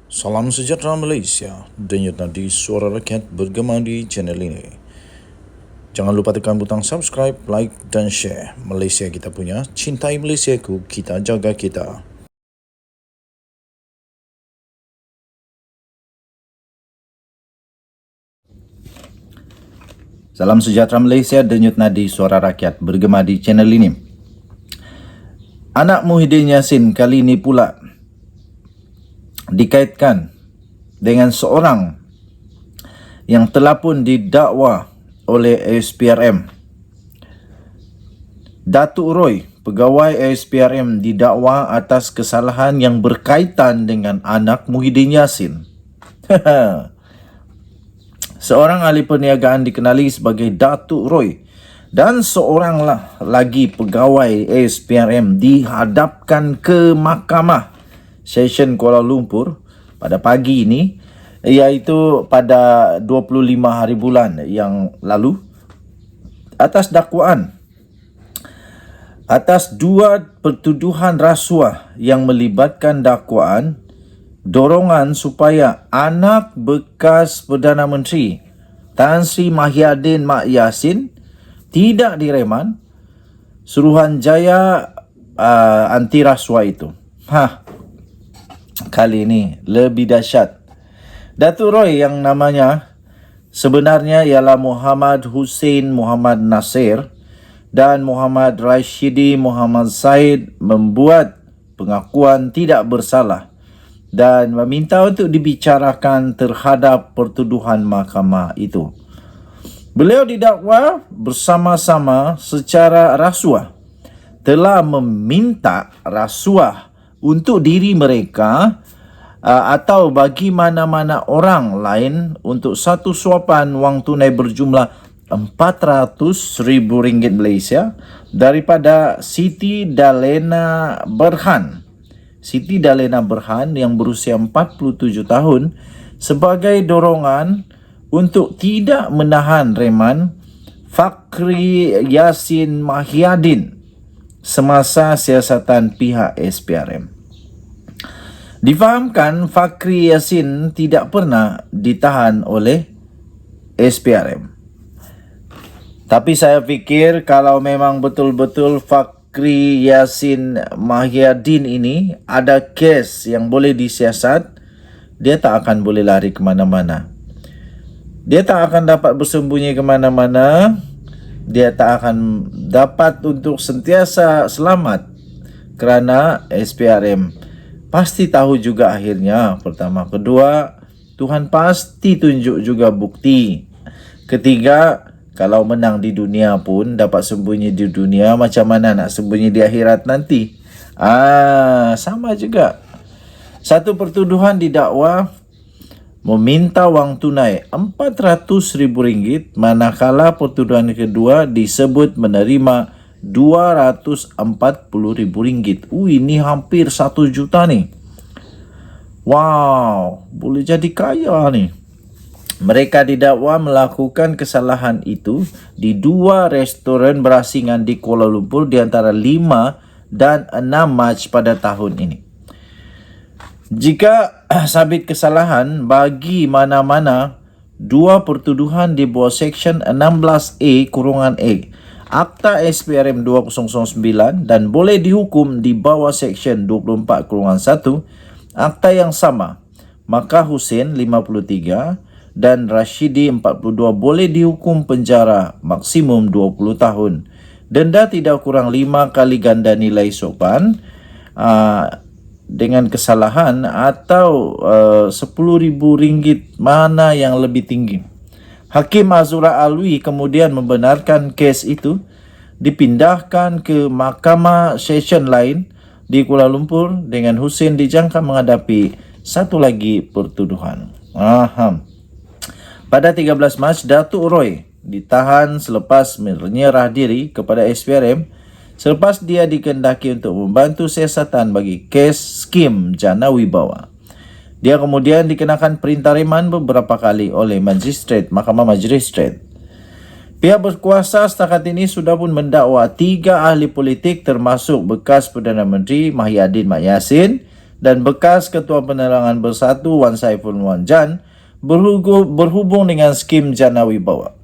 Salam sejahtera Malaysia, denyut nadi suara rakyat bergema di channel ini. Jangan lupa tekan butang subscribe, like dan share. Malaysia kita punya, cintai Malaysiaku, kita jaga kita. Salam sejahtera Malaysia, denyut nadi suara rakyat bergema di channel ini. Anak Muhyiddin Yassin kali ini pula dikaitkan dengan seorang yang telah pun didakwa oleh ASPRM. Datuk Roy, pegawai ASPRM, didakwa atas kesalahan yang berkaitan dengan anak Muhyiddin Yassin. Seorang ahli perniagaan dikenali sebagai Datuk Roy dan seorang lagi pegawai ASPRM dihadapkan ke Mahkamah Session Kuala Lumpur pada pagi ini, iaitu pada 25 hari bulan yang lalu, atas dakwaan atas dua pertuduhan rasuah yang melibatkan dakwaan dorongan supaya anak bekas Perdana Menteri Tan Sri Mahyadin Mak Yassin tidak direman Suruhanjaya anti rasuah itu. Kali ini lebih dahsyat. Datuk Roy yang namanya sebenarnya ialah Muhammad Hussein Muhammad Nasir dan Muhammad Rashidi Muhammad Said membuat pengakuan tidak bersalah dan meminta untuk dibicarakan terhadap pertuduhan mahkamah itu. Beliau didakwa bersama-sama secara rasuah telah meminta rasuah untuk diri mereka atau bagi mana-mana orang lain untuk satu suapan wang tunai berjumlah RM400,000 Malaysia daripada Siti Dalena Berhan. Siti Dalena Berhan yang berusia 47 tahun sebagai dorongan untuk tidak menahan reman Fakhri Yassin Mahyadin semasa siasatan pihak SPRM. Difahamkan Fakhri Yassin tidak pernah ditahan oleh SPRM. Tapi saya fikir kalau memang betul-betul Fakhri Yassin Mahyadin ini ada kes yang boleh disiasat, dia tak akan boleh lari ke mana-mana. Dia tak akan dapat bersembunyi ke mana-mana. Dia tak akan dapat untuk sentiasa selamat kerana SPRM pasti tahu juga akhirnya. Pertama. Kedua, Tuhan pasti tunjuk juga bukti. Ketiga, kalau menang di dunia pun dapat sembunyi di dunia, macam mana nak sembunyi di akhirat nanti? Sama juga. Satu pertuduhan didakwa meminta wang tunai RM400,000, manakala pertuduhan kedua disebut menerima RM240,000. Ini hampir 1 juta ni. Wow, boleh jadi kaya ni. Mereka didakwa melakukan kesalahan itu di 2 restoran berasingan di Kuala Lumpur di antara 5 dan 6 Mac pada tahun ini. Jika sabit kesalahan bagi mana-mana 2 pertuduhan di bawah Seksyen 16A-A Akta SPRM 2009 dan boleh dihukum di bawah Seksyen 24-1 Akta yang sama, maka Hussein 53 dan Rashidi 42 boleh dihukum penjara maksimum 20 tahun. Denda tidak kurang 5 kali ganda nilai sopan dengan kesalahan atau RM10,000, mana yang lebih tinggi. Hakim Azura Alwi kemudian membenarkan kes itu dipindahkan ke Mahkamah Session lain di Kuala Lumpur dengan Hussein dijangka menghadapi satu lagi pertuduhan. Pada 13 Mac, Datuk Roy ditahan selepas menyerah diri kepada SPRM selepas dia dikehendaki untuk membantu siasatan bagi kes skim Jana Wibawa. Dia kemudian dikenakan perintah reman beberapa kali oleh Mahkamah Magistrate. Pihak berkuasa setakat ini sudah pun mendakwa 3 ahli politik termasuk bekas Perdana Menteri Mahyadin Mak Yassin dan bekas Ketua Penerangan Bersatu Wan Saiful Muanjan berhubung dengan skim Jana Wibawa.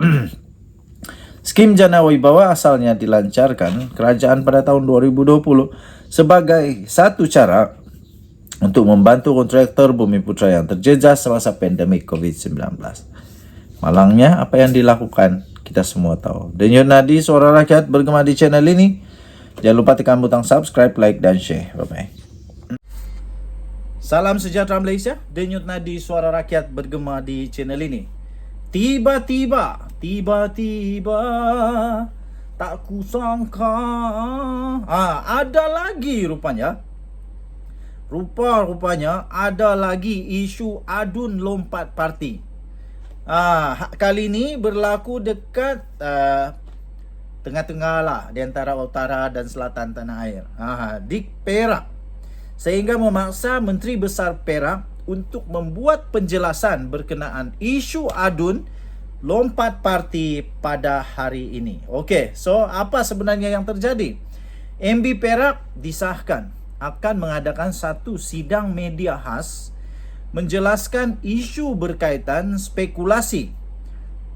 Skim Jana Wibawa asalnya dilancarkan kerajaan pada tahun 2020 sebagai satu cara untuk membantu kontraktor Bumi Putra yang terjejas semasa pandemik COVID-19. Malangnya apa yang dilakukan kita semua tahu. Denyut nadi suara rakyat bergema di channel ini. Jangan lupa tekan butang subscribe, like dan share. Bye-bye. Salam sejahtera Malaysia. Denyut nadi suara rakyat bergema di channel ini. Tiba-tiba tak kusangka ada lagi rupanya ada lagi isu adun lompat parti. Kali ini berlaku dekat tengah-tengah lah di antara utara dan selatan tanah air, di Perak, sehingga memaksa Menteri Besar Perak untuk membuat penjelasan berkenaan isu adun lompat parti pada hari ini. Okey, so apa sebenarnya yang terjadi? MB Perak disahkan akan mengadakan satu sidang media khas menjelaskan isu berkaitan spekulasi.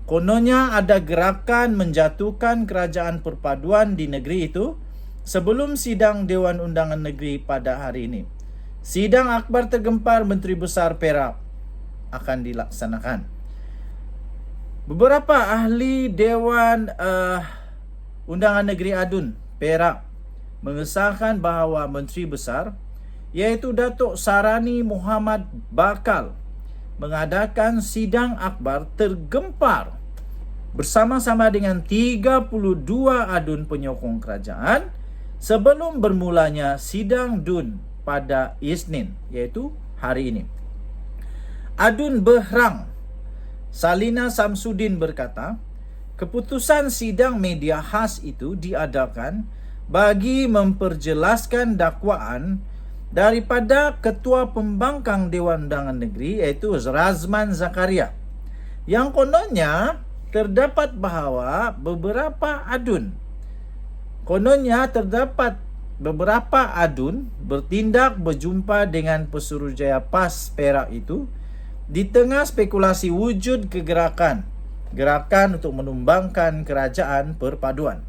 Kononnya ada gerakan menjatuhkan kerajaan perpaduan di negeri itu sebelum sidang Dewan Undangan Negeri pada hari ini. Sidang akbar tergempar Menteri Besar Perak akan dilaksanakan. Beberapa ahli Dewan Undangan Negeri Adun Perak mengesahkan bahawa Menteri Besar iaitu Datuk Sarani Muhammad bakal mengadakan sidang akbar tergempar bersama-sama dengan 32 adun penyokong kerajaan sebelum bermulanya sidang DUN pada Isnin, iaitu hari ini. Adun Behrang Salina Samsudin berkata, keputusan sidang media khas itu diadakan bagi memperjelaskan dakwaan daripada Ketua Pembangkang Dewan Undangan Negeri iaitu Razman Zakaria, yang kononnya terdapat bahawa beberapa adun bertindak berjumpa dengan Pesuruhjaya PAS Perak itu di tengah spekulasi wujud gerakan untuk menumbangkan kerajaan perpaduan.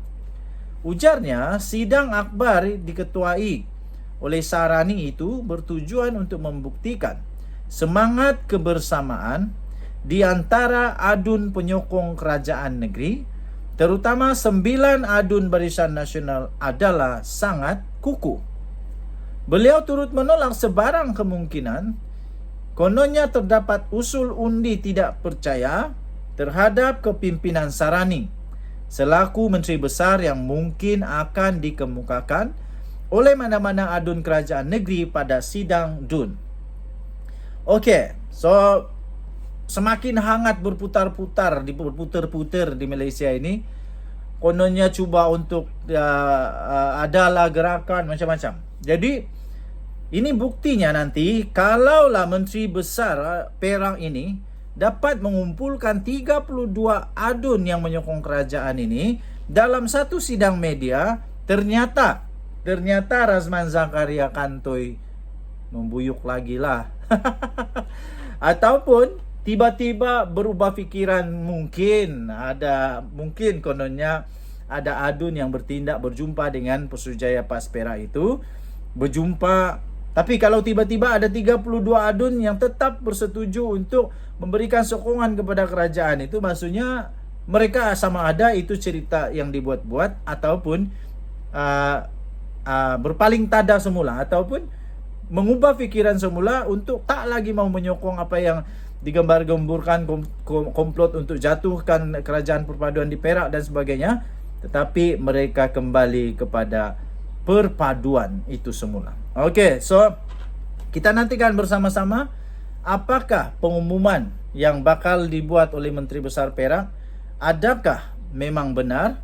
Ujarnya, sidang akbar diketuai oleh Sarani itu bertujuan untuk membuktikan semangat kebersamaan di antara adun penyokong kerajaan negeri, terutama 9 adun Barisan Nasional adalah sangat kukuh. Beliau turut menolak sebarang kemungkinan kononnya terdapat usul undi tidak percaya terhadap kepimpinan Sarani selaku Menteri Besar yang mungkin akan dikemukakan oleh mana-mana adun kerajaan negeri pada sidang DUN. Okey, so semakin hangat berputar-putar di Malaysia ini. Kononnya cuba untuk adalah gerakan macam-macam. Jadi ini buktinya nanti kalaulah Menteri Besar Perak ini dapat mengumpulkan 32 adun yang menyokong kerajaan ini dalam satu sidang media, ternyata Razman Zakaria Kantoi membuyuk lagi lah. Ataupun tiba-tiba berubah fikiran, mungkin kononnya ada adun yang berjumpa dengan Pesuruhjaya PAS Perak itu, tapi kalau tiba-tiba ada 32 adun yang tetap bersetuju untuk memberikan sokongan kepada kerajaan itu, maksudnya mereka sama ada itu cerita yang dibuat-buat ataupun berpaling tada semula ataupun mengubah fikiran semula untuk tak lagi mau menyokong apa yang digembar-gemburkan komplot untuk jatuhkan kerajaan perpaduan di Perak dan sebagainya, tetapi mereka kembali kepada perpaduan itu semula. Okey, so kita nantikan bersama-sama apakah pengumuman yang bakal dibuat oleh Menteri Besar Perak. Adakah memang benar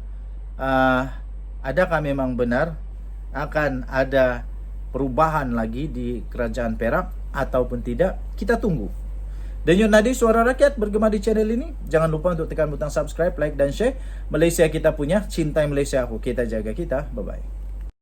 akan ada perubahan lagi di kerajaan Perak ataupun tidak? Kita tunggu. Denyut nadi suara rakyat bergema di channel ini. Jangan lupa untuk tekan butang subscribe, like dan share. Malaysia kita punya, cintai Malaysia aku. Kita jaga kita. Bye-bye.